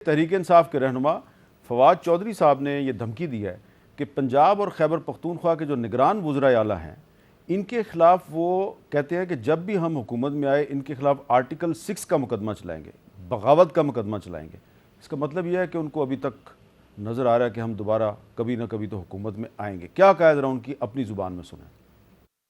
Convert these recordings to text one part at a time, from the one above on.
तहरीक इंसाफ के रहनुमा फवाद चौधरी साहब ने यह धमकी दी है कि पंजाब और खैबर पख्तूनख्वा के जो निगरान वज़रा आला हैं इनके ख़िलाफ़ वो कहते हैं कि जब भी हम हुकूमत में आए इनके ख़िलाफ़ आर्टिकल 6 का मुकदमा चलाएंगे, बगावत का मुकदमा चलाएंगे। इसका मतलब यह है कि उनको अभी तक नज़र आ रहा है कि हम दोबारा कभी ना कभी तो हुकूमत में आएंगे। क्या कहा ज़रा उनकी अपनी ज़ुबान में सुने।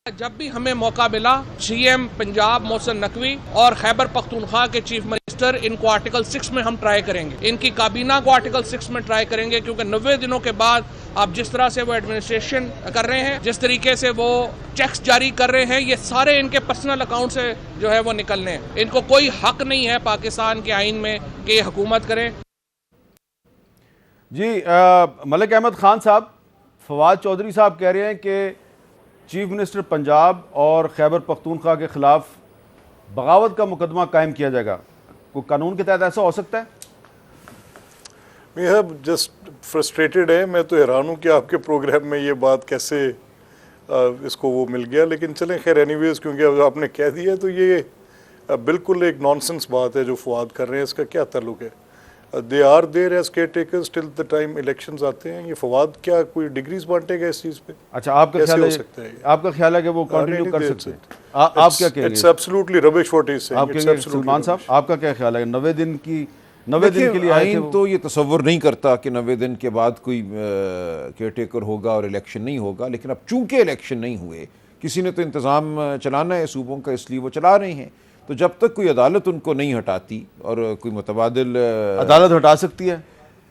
जब भी हमें मौका मिला, सीएम पंजाब मोहसिन नकवी और खैबर पख्तूनख्वा के चीफ मिनिस्टर इनको आर्टिकल 6 में हम ट्राई करेंगे, इनकी काबीना को आर्टिकल 6 में ट्राई करेंगे, क्योंकि 90 दिनों के बाद आप जिस तरह से वो एडमिनिस्ट्रेशन कर रहे हैं, जिस तरीके से वो चेक्स जारी कर रहे हैं, ये सारे इनके पर्सनल अकाउंट से जो है वो निकलने हैं। इनको कोई हक नहीं है पाकिस्तान के आइन में कि ये हुकूमत करें। जी मलिक अहमद खान साहब, फवाद चौधरी साहब कह रहे हैं कि चीफ मिनिस्टर पंजाब और खैबर पख्तूनख्वा के ख़िलाफ़ बगावत का मुकदमा कायम किया जाएगा। कोई कानून के तहत ऐसा हो सकता है? मैं जस्ट फ्रस्ट्रेटेड है। मैं तो हैरान हूँ कि आपके प्रोग्राम में ये बात कैसे इसको वो मिल गया, लेकिन चलें खैर एनीवेज, क्योंकि अब आपने कह दिया तो ये बिल्कुल एक नॉनसेंस बात है जो फवाद कर रहे हैं। इसका क्या ताल्लुक है? They are there as caretakers till the time elections आते हैं। ये फवाद क्या कोई डिग्रीज बांटेगा इस चीज़ पे? अच्छा, आपका ख्याल है कि वो कंटिन्यू कर सकते हैं? आप क्या कहेंगे? It's absolutely rubbish what is saying. Salman साहब, आपका क्या ख्याल है? 90 दिन के लिए आइन तो ये तसव्वुर नहीं करता कि 90 दिन के बाद कोई केयर टेकर होगा और इलेक्शन नहीं होगा, लेकिन अब चूंकि इलेक्शन नहीं हुए, किसी ने तो इंतज़ाम चलाना है सूबों का, इसलिए वो चला रहे हैं। तो जब तक कोई अदालत उनको नहीं हटाती और कोई मुतबादिल अदालत हटा सकती है।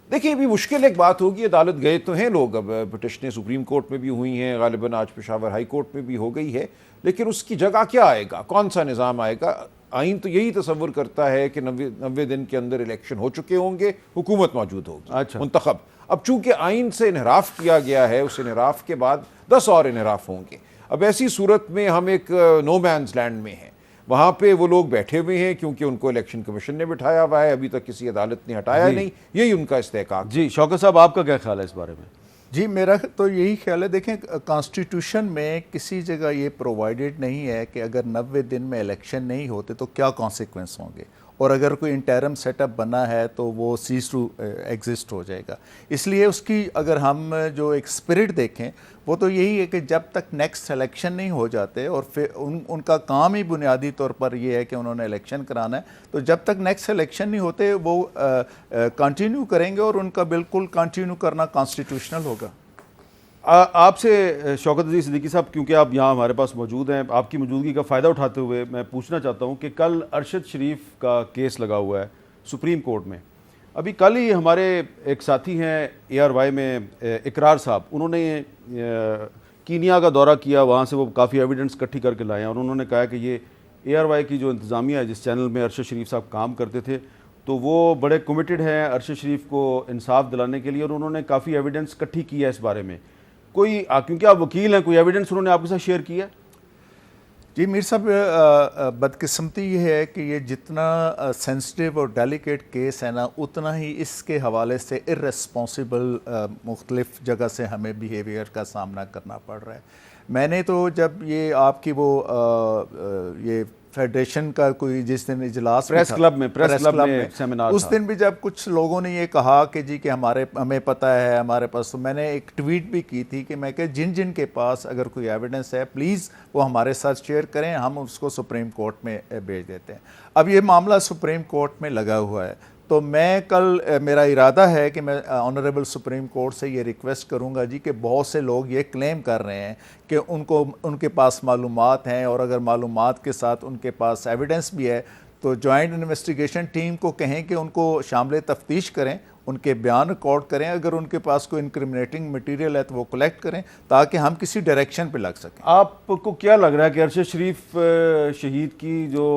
देखिए, अभी मुश्किल एक बात होगी। अदालत गए तो हैं लोग, अब पिटिशनें सुप्रीम कोर्ट में भी हुई हैं, गालिबन आज पेशावर हाई कोर्ट में भी हो गई है, लेकिन उसकी जगह क्या आएगा, कौन सा निज़ाम आएगा? आइन तो यही तसव्वुर करता है कि 90 दिन के अंदर इलेक्शन हो चुके होंगे, हुकूमत मौजूद होगी, अच्छा मुंतखब। अब चूंकि आइन से इनहराफ किया गया है, उस इनहराफ के बाद 10 और इनहराफ होंगे। अब ऐसी सूरत में हम एक नो मैन्स लैंड में हैं। वहाँ पे वो लोग बैठे हुए हैं क्योंकि उनको इलेक्शन कमीशन ने बिठाया हुआ है, अभी तक किसी अदालत ने हटाया नहीं, यही उनका इस्तेहकाक। जी शौकत साहब, आपका क्या ख्याल है इस बारे में? जी, मेरा तो यही ख्याल है। देखें, कॉन्स्टिट्यूशन में किसी जगह ये प्रोवाइडेड नहीं है कि अगर 90 दिन में इलेक्शन नहीं होते तो क्या कॉन्सिक्वेंस होंगे, और अगर कोई इंटरम सेटअप बना है तो वो सीज टू एग्जिस्ट हो जाएगा। इसलिए उसकी अगर हम जो एक स्पिरिट देखें वो तो यही है कि जब तक नेक्स्ट इलेक्शन नहीं हो जाते, और फिर उनका काम ही बुनियादी तौर पर ये है कि उन्होंने इलेक्शन कराना है, तो जब तक नेक्स्ट इलेक्शन नहीं होते वो कंटिन्यू करेंगे, और उनका बिल्कुल कंटिन्यू करना कॉन्स्टिट्यूशनल होगा। आपसे शौकत अजीज सिद्दीकी साहब, क्योंकि आप यहाँ हमारे पास मौजूद हैं, आपकी मौजूदगी का फ़ायदा उठाते हुए मैं पूछना चाहता हूँ कि कल अरशद शरीफ का केस लगा हुआ है सुप्रीम कोर्ट में। अभी कल ही हमारे एक साथी हैं ARY में इकरार साहब, उन्होंने कीनिया का दौरा किया, वहाँ से वो काफ़ी एविडेंस इकट्ठी करके लाए हैं, और उन्होंने कहा कि ये ARY की जो इंतज़ामिया है, जिस चैनल में अरशद शरीफ साहब काम करते थे, तो वो बड़े कमिटेड हैं अरशद शरीफ को इंसाफ दिलाने के लिए, और उन्होंने काफ़ी एविडेंस इकट्ठी की है इस बारे में। कोई क्योंकि आप वकील हैं, कोई एविडेंस उन्होंने आपके साथ शेयर किया? जी मीर साहब, बदकिस्मती ये है कि ये जितना सेंसिटिव और डेलिकेट केस है ना, उतना ही इसके हवाले से इर्रेस्पॉन्सिबल मुख्तलिफ जगह से हमें बिहेवियर का सामना करना पड़ रहा है। मैंने तो जब ये आपकी वो ये फेडरेशन का कोई जिस दिन इजलास प्रेस क्लब में सेमिनार, उस दिन भी जब कुछ लोगों ने ये कहा कि जी कि हमें पता है हमारे पास, तो मैंने एक ट्वीट भी की थी कि मैं कह जिन के पास अगर कोई एविडेंस है प्लीज़ वो हमारे साथ शेयर करें, हम उसको सुप्रीम कोर्ट में भेज देते हैं। अब ये मामला सुप्रीम कोर्ट में लगा हुआ है, तो मैं कल मेरा इरादा है कि मैं ऑनरेबल सुप्रीम कोर्ट से ये रिक्वेस्ट करूंगा जी कि बहुत से लोग ये क्लेम कर रहे हैं कि उनके पास मालूमात हैं, और अगर मालूमात के साथ उनके पास एविडेंस भी है तो जॉइंट इन्वेस्टिगेशन टीम को कहें कि उनको शामिल तफ्तीश करें, उनके बयान रिकॉर्ड करें, अगर उनके पास कोई इनक्रिमिनेटिंग मटेरियल है तो वो कलेक्ट करें, ताकि हम किसी डायरेक्शन पे लग सकें। आपको क्या लग रहा है कि अरशद शरीफ शहीद की जो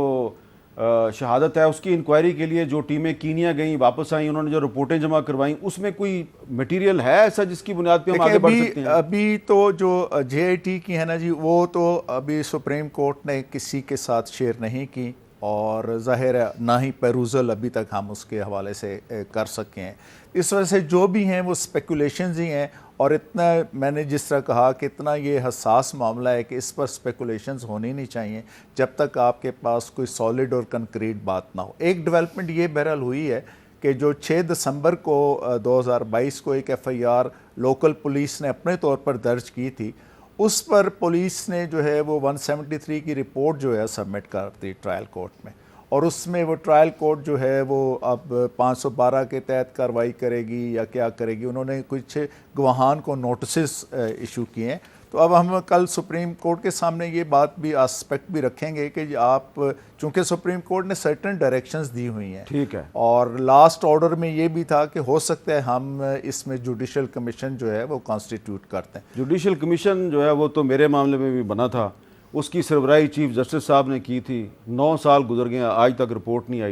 शहादत है उसकी इंक्वायरी के लिए जो टीमें कीनिया गई, वापस आई, उन्होंने जो रिपोर्टें जमा करवाई, उसमें कोई मटेरियल है ऐसा जिसकी बुनियाद पे हम आगे बढ़ सकते हैं? अभी तो जो JIT की है ना जी, वो तो अभी सुप्रीम कोर्ट ने किसी के साथ शेयर नहीं की, और ज़ाहिर है ना ही पेरूजल अभी तक हम उसके हवाले से कर सके हैं। इस वजह से जो भी हैं वो स्पेकुलेशंस ही हैं, और इतना मैंने जिस तरह कहा कि इतना ये हसास मामला है कि इस पर स्पेकुलेशंस होनी नहीं चाहिए जब तक आपके पास कोई सॉलिड और कंक्रीट बात ना हो। एक डेवलपमेंट ये बहरहाल हुई है कि जो 6 दिसंबर को 2022 को एक FIR लोकल पुलिस ने अपने तौर पर दर्ज की थी, उस पर पुलिस ने जो है वो 173 की रिपोर्ट जो है सबमिट कर दी ट्रायल कोर्ट में, और उसमें वो ट्रायल कोर्ट जो है वो अब 512 के तहत कार्रवाई करेगी या क्या करेगी। उन्होंने कुछ गवाहान को नोटिस इशू किए हैं। तो अब हम कल सुप्रीम कोर्ट के सामने ये बात भी एस्पेक्ट भी रखेंगे कि आप, चूंकि सुप्रीम कोर्ट ने सर्टेन डायरेक्शंस दी हुई हैं, ठीक है, और लास्ट ऑर्डर में ये भी था कि हो सकता है हम इसमें जुडिशल कमीशन जो है वो कॉन्स्टिट्यूट करते हैं। जुडिशल कमीशन जो है वो तो मेरे मामले में भी बना था, उसकी सरबराही चीफ जस्टिस साहब ने की थी। 9 साल गुजर गए, आज तक रिपोर्ट नहीं आई।